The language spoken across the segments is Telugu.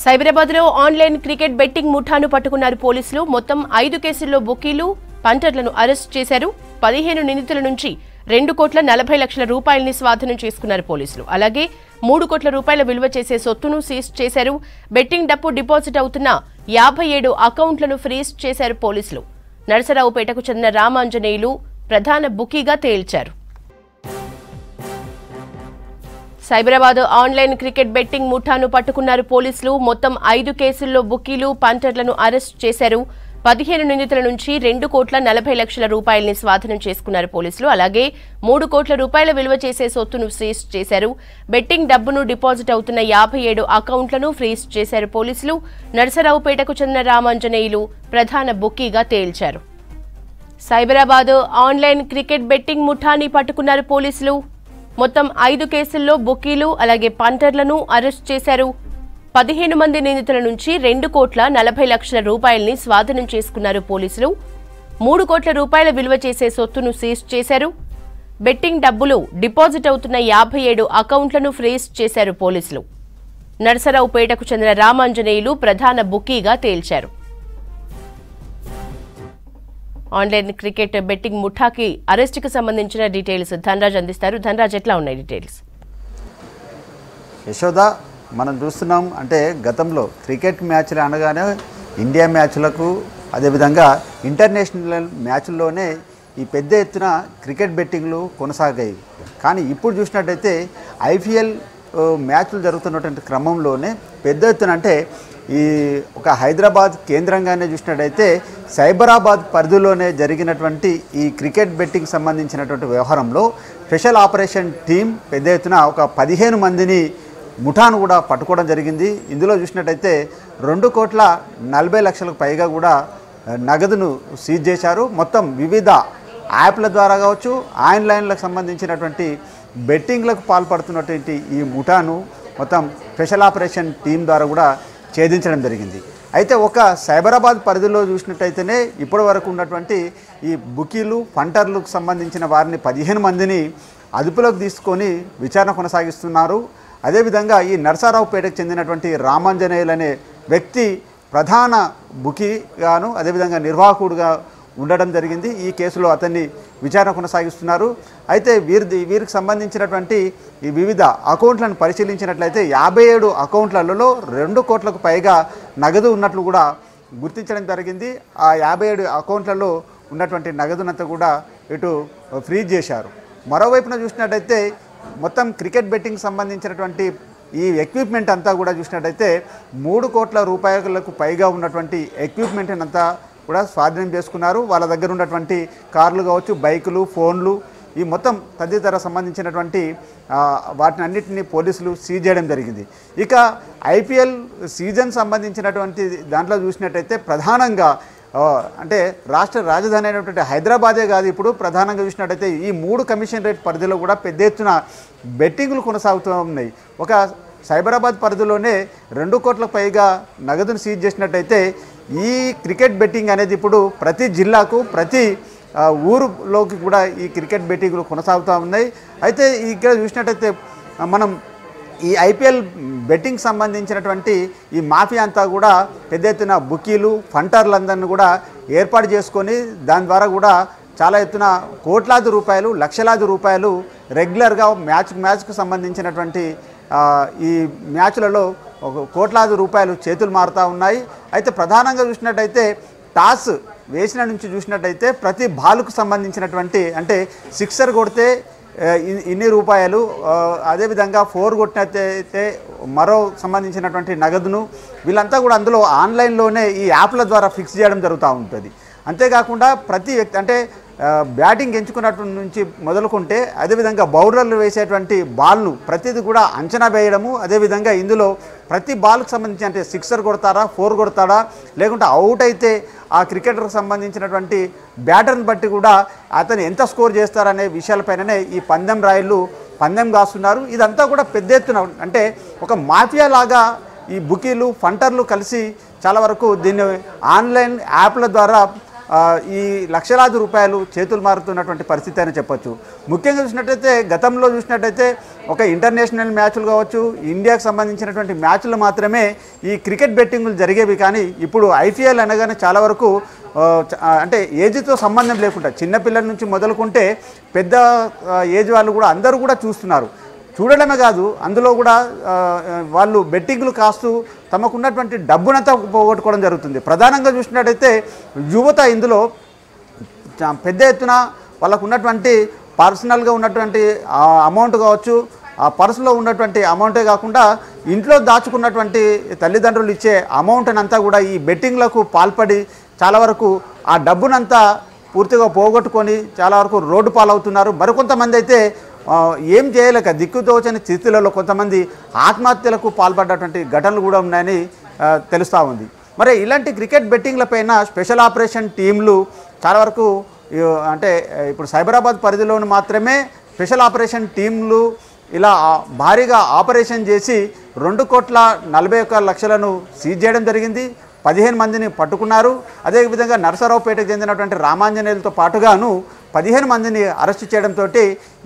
సైబరాబాద్లో ఆన్లైన్ క్రికెట్ బెట్టింగ్ ముఠాను పట్టుకున్నారు పోలీసులు. మొత్తం 5 కేసుల్లో బుకీలు, పంటర్లను అరెస్ట్ చేశారు. 15 నిందితుల నుంచి 2,40,00,000 రూపాయలని స్వాధీనం చేసుకున్నారు పోలీసులు. అలాగే 3 కోట్ల రూపాయల విలువ చేసే సొత్తును సీజ్ చేశారు. బెట్టింగ్ డబ్బు డిపాజిట్ అవుతున్న 57 అకౌంట్లను ఫ్రీజ్ చేశారు పోలీసులు. నరసరావుపేటకు చెందిన రామాంజనేయులు ప్రధాన బుకీగా తేల్చారు. సైబరాబాద్ ఆన్లైన్ క్రికెట్ బెట్టింగ్ ముఠాను పట్టుకున్నారు పోలీసులు. మొత్తం 5 కేసుల్లో బుకీలు, పంటర్లను అరెస్ట్ చేశారు. 15 నిందితుల నుంచి 2,40,00,000 రూపాయలని స్వాధీనం చేసుకున్నారు పోలీసులు. అలాగే 3 కోట్ల రూపాయల విలువ చేసే సొత్తును సీజ్ చేశారు. బెట్టింగ్ డబ్బును డిపాజిట్ అవుతున్న 57 అకౌంట్లను ఫ్రీజ్ చేశారు పోలీసులు. నరసరావుపేటకు చెందిన రామాంజనేయులు ప్రధాన బుకీగా తేల్చారు. సైబరాబాద్ ఆన్లైన్ క్రికెట్ బెట్టింగ్ ముఠాని పట్టుకున్నారు పోలీసులు. మొత్తం 5 కేసుల్లో బుకీలు, అలాగే పంటర్లను అరెస్ట్ చేశారు. 15 మంది నిందితుల నుంచి 2,40,00,000 రూపాయలని స్వాధీనం చేసుకున్నారు పోలీసులు. 3 కోట్ల రూపాయల విలువ చేసే సొత్తును సీజ్ చేశారు. బెట్టింగ్ డబ్బులు డిపాజిట్ అవుతున్న 57 అకౌంట్లను ఫ్రీజ్ చేశారు పోలీసులు. నరసరావుపేటకు చెందిన రామాంజనేయులు ప్రధాన బుకీగా తేల్చారు. ఆన్లైన్ క్రికెట్ బెట్టింగ్ ముఠాకి అరెస్టుకు సంబంధించిన డీటెయిల్స్ ధనరాజ్ అందిస్తారు. ధనరాజ్, ఎట్లా ఉన్నాయి డీటెయిల్స్? యశోద, మనం చూస్తున్నాం అంటే గతంలో క్రికెట్ మ్యాచ్లు అనగానే ఇండియా మ్యాచ్లకు అదేవిధంగా ఇంటర్నేషనల్ మ్యాచ్ల్లోనే ఈ పెద్ద ఎత్తున క్రికెట్ బెట్టింగ్లు కొనసాగాయి. కానీ ఇప్పుడు చూసినట్టయితే ఐపీఎల్ మ్యాచ్లు జరుగుతున్నటువంటి క్రమంలోనే పెద్ద ఎత్తున అంటే ఈ ఒక హైదరాబాద్ కేంద్రంగానే చూసినట్టయితే సైబరాబాద్ పరిధిలోనే జరిగినటువంటి ఈ క్రికెట్ బెట్టింగ్ సంబంధించినటువంటి వ్యవహారంలో స్పెషల్ ఆపరేషన్ టీం పెద్ద ఎత్తున ఒక 15 మందిని ముఠాను కూడా పట్టుకోవడం జరిగింది. ఇందులో చూసినట్టయితే 2,40,00,000 పైగా కూడా నగదును సీజ్ చేశారు. మొత్తం వివిధ యాప్ల ద్వారా కావచ్చు, ఆన్లైన్లకు సంబంధించినటువంటి బెట్టింగ్లకు పాల్పడుతున్నటువంటి ఈ ముఠాను మొత్తం స్పెషల్ ఆపరేషన్ టీం ద్వారా కూడా ఛేదించడం జరిగింది. అయితే ఒక సైబరాబాద్ పరిధిలో చూసినట్టయితేనే ఇప్పటి వరకు ఉన్నటువంటి ఈ బుకీలు, పంటర్లకు సంబంధించిన వారిని 15 మందిని అదుపులోకి తీసుకొని విచారణ కొనసాగిస్తున్నారు. అదేవిధంగా ఈ నరసరావుపేటకు చెందినటువంటి రామాంజనేయులు అనే వ్యక్తి ప్రధాన బుకీగాను అదేవిధంగా నిర్వాహకుడుగా ఉండడం జరిగింది. ఈ కేసులో అతన్ని విచారణ కొనసాగిస్తున్నారు. అయితే వీరికి సంబంధించినటువంటి ఈ వివిధ అకౌంట్లను పరిశీలించినట్లయితే 57 అకౌంట్లలో 2 కోట్లకు పైగా నగదు ఉన్నట్లు కూడా గుర్తించడం జరిగింది. ఆ 57 అకౌంట్లలో ఉన్నటువంటి నగదునంతా కూడా ఇటు ఫ్రీజ్ చేశారు. మరోవైపున చూసినట్టయితే మొత్తం క్రికెట్ బెట్టింగ్ సంబంధించినటువంటి ఈ ఎక్విప్మెంట్ అంతా కూడా చూసినట్టయితే 3 కోట్ల రూపాయలకు పైగా ఉన్నటువంటి ఎక్విప్మెంట్ అంతా కూడా స్వాధీనం చేసుకున్నారు. వాళ్ళ దగ్గర ఉన్నటువంటి కార్లు కావచ్చు, బైకులు, ఫోన్లు, ఈ మొత్తం తదితర సంబంధించినటువంటి వాటిని అన్నింటినీ పోలీసులు సీజ్ చేయడం జరిగింది. ఇక ఐపీఎల్ సీజన్ సంబంధించినటువంటి దాంట్లో చూసినట్టయితే ప్రధానంగా అంటే రాష్ట్ర రాజధాని అయినటువంటి హైదరాబాదే కాదు, ఇప్పుడు ప్రధానంగా చూసినట్టయితే ఈ 3 కమిషనరేట్ పరిధిలో కూడా పెద్ద ఎత్తున బెట్టింగ్లు కొనసాగుతూ ఉన్నాయి. ఒక సైబరాబాద్ పరిధిలోనే 2 కోట్లకు పైగా నగదును సీజ్ చేసినట్టయితే ఈ క్రికెట్ బెట్టింగ్ అనేది ఇప్పుడు ప్రతి జిల్లాకు, ప్రతి ఊరులోకి కూడా ఈ క్రికెట్ బెట్టింగ్లు కొనసాగుతూ ఉన్నాయి. అయితే ఇక్కడ చూసినట్టయితే మనం ఈ ఐపీఎల్ బెట్టింగ్ సంబంధించినటువంటి ఈ మాఫియా అంతా కూడా పెద్ద ఎత్తున బుకీలు, ఫంటర్లందరినీ కూడా ఏర్పాటు చేసుకొని దాని ద్వారా కూడా చాలా ఎత్తున కోట్లాది రూపాయలు, లక్షలాది రూపాయలు రెగ్యులర్గా మ్యాచ్కు సంబంధించినటువంటి ఈ మ్యాచ్లలో కోట్లాది రూపాయలు చేతులు మారుతూ ఉన్నాయి. అయితే ప్రధానంగా చూసినట్టయితే టాస్ వేసిన నుంచి చూసినట్టయితే ప్రతి బాలుకు సంబంధించినటువంటి అంటే సిక్సర్ కొడితే ఇన్ని రూపాయలు, అదేవిధంగా 4 కొట్టినట్టయితే మరో సంబంధించినటువంటి నగదును వీళ్ళంతా కూడా అందులో ఆన్లైన్లోనే ఈ యాప్ల ద్వారా ఫిక్స్ చేయడం జరుగుతూ ఉంటుంది. అంతేకాకుండా ప్రతి వ్యక్తి అంటే బ్యాటింగ్ ఎంచుకున్నట్టు నుంచి మొదలుకుంటే అదేవిధంగా బౌలర్లు వేసేటువంటి బాల్ను ప్రతిదీ కూడా అంచనా వేయడము, అదేవిధంగా ఇందులో ప్రతి బాల్కు సంబంధించి అంటే సిక్సర్ కొడతారా, 4 కొడతాడా, లేకుంటే అవుట్ అయితే ఆ క్రికెటర్కి సంబంధించినటువంటి బ్యాటర్ని బట్టి కూడా అతను ఎంత స్కోర్ చేస్తారనే విషయాలపైననే ఈ పందెం కాస్తున్నారు. ఇదంతా కూడా పెద్ద ఎత్తున అంటే ఒక మాఫియా లాగా ఈ బుకీలు, ఫంటర్లు కలిసి చాలా వరకు దీన్ని ఆన్లైన్ యాప్ల ద్వారా ఈ లక్షలాది రూపాయలు చేతులు మారుతున్నటువంటి పరిస్థితి అని చెప్పొచ్చు. ముఖ్యంగా చూసినట్టయితే గతంలో చూసినట్టయితే ఒక ఇంటర్నేషనల్ మ్యాచ్లు కావచ్చు, ఇండియాకు సంబంధించినటువంటి మ్యాచ్లు మాత్రమే ఈ క్రికెట్ బెట్టింగ్లు జరిగేవి. కానీ ఇప్పుడు ఐపీఎల్ అనగానే చాలా వరకు అంటే ఏజ్తో సంబంధం లేకుండా చిన్నపిల్లల నుంచి మొదలుకుంటే పెద్ద ఏజ్ వాళ్ళు కూడా అందరూ కూడా చూస్తున్నారు. చూడడమే కాదు, అందులో కూడా వాళ్ళు బెట్టింగ్లు కాస్తూ తమకున్నటువంటి డబ్బునంతా పోగొట్టుకోవడం జరుగుతుంది. ప్రధానంగా చూసినట్టయితే యువత ఇందులో పెద్ద ఎత్తున వాళ్ళకు ఉన్నటువంటి పర్సనల్గా ఉన్నటువంటి అమౌంట్ కావచ్చు, ఆ పర్సులో ఉన్నటువంటి అమౌంటే కాకుండా ఇంట్లో దాచుకున్నటువంటి తల్లిదండ్రులు ఇచ్చే అమౌంట్ అంతా కూడా ఈ బెట్టింగ్లకు పాల్పడి చాలా వరకు ఆ డబ్బునంతా పూర్తిగా పోగొట్టుకొని చాలా వరకు రోడ్డు పాలవుతున్నారు. మరికొంతమంది అయితే ఏం చేయలేక దిక్కుతోచని స్థితిలలో కొంతమంది ఆత్మహత్యలకు పాల్పడ్డటువంటి ఘటనలు కూడా ఉన్నాయని తెలుస్తూ ఉంది. మరి ఇలాంటి క్రికెట్ బెట్టింగ్లపైన స్పెషల్ ఆపరేషన్ టీంలు చాలా వరకు అంటే ఇప్పుడు సైబరాబాద్ పరిధిలోని మాత్రమే స్పెషల్ ఆపరేషన్ టీంలు ఇలా భారీగా ఆపరేషన్ చేసి 2,41,00,000 సీజ్ చేయడం జరిగింది. 15 మందిని పట్టుకున్నారు. అదేవిధంగా నరసరావుపేటకు చెందినటువంటి రామాంజనేయులతో పాటుగాను 15 మందిని అరెస్టు చేయడంతో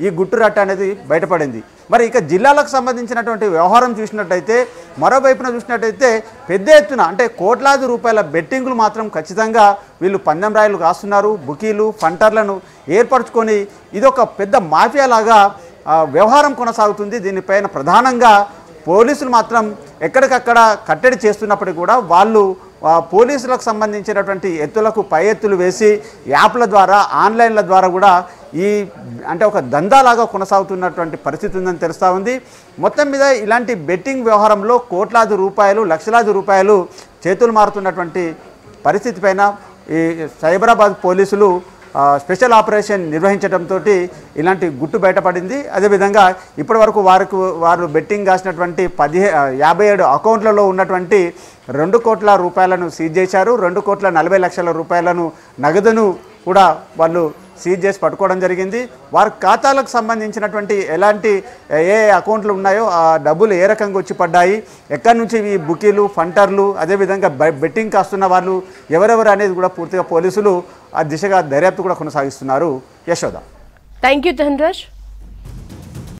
ఈ గుట్టురట్ట అనేది బయటపడింది. మరి ఇక జిల్లాలకు సంబంధించినటువంటి వ్యవహారం చూసినట్టయితే మరోవైపున చూసినట్టయితే పెద్ద ఎత్తున అంటే కోట్లాది రూపాయల బెట్టింగులు మాత్రం ఖచ్చితంగా వీళ్ళు పందెం రాయలు కాస్తున్నారు. బుకీలు ఫంటర్లను ఏర్పరచుకొని ఇదొక పెద్ద మాఫియా లాగా వ్యవహారం కొనసాగుతుంది. దీనిపైన ప్రధానంగా పోలీసులు మాత్రం ఎక్కడికక్కడ కట్టడి చేస్తున్నప్పటికీ కూడా వాళ్ళు పోలీసులకు సంబంధించినటువంటి ఎత్తులకు పై ఎత్తులు వేసి యాప్ల ద్వారా ఆన్లైన్ల ద్వారా కూడా ఈ అంటే ఒక దందాలాగా కొనసాగుతున్నటువంటి పరిస్థితి ఉందని తెలుస్తూ ఉంది. మొత్తం మీద ఇలాంటి బెట్టింగ్ వ్యవహారంలో కోట్లాది రూపాయలు లక్షలాది రూపాయలు చేతులు మారుతున్నటువంటి పరిస్థితి పైన ఈ సైబరాబాద్ పోలీసులు స్పెషల్ ఆపరేషన్ నిర్వహించడంతో ఇలాంటి గుట్టు బయటపడింది. అదేవిధంగా ఇప్పటి వరకు వారు బెట్టింగ్ కాసినటువంటి 57 అకౌంట్లలో ఉన్నటువంటి 2 కోట్ల రూపాయలను సీజ్ చేశారు. 2,40,00,000 రూపాయలను నగదును కూడా వాళ్ళు సీజ్ చేసి పట్టుకోవడం జరిగింది. వారి ఖాతాలకు సంబంధించినటువంటి ఎలాంటి ఏ అకౌంట్లు ఉన్నాయో ఆ డబ్బులు ఏ రకంగా వచ్చి పడ్డాయి, ఎక్కడి నుంచి ఈ బుకీలు ఫంటర్లు అదేవిధంగా బెట్టింగ్ కాస్తున్న వాళ్ళు ఎవరెవరు అనేది కూడా పూర్తిగా పోలీసులు ఆ దిశగా దర్యాప్తు కూడా కొనసాగిస్తున్నారు. యశోద. Thank you Dhanraj.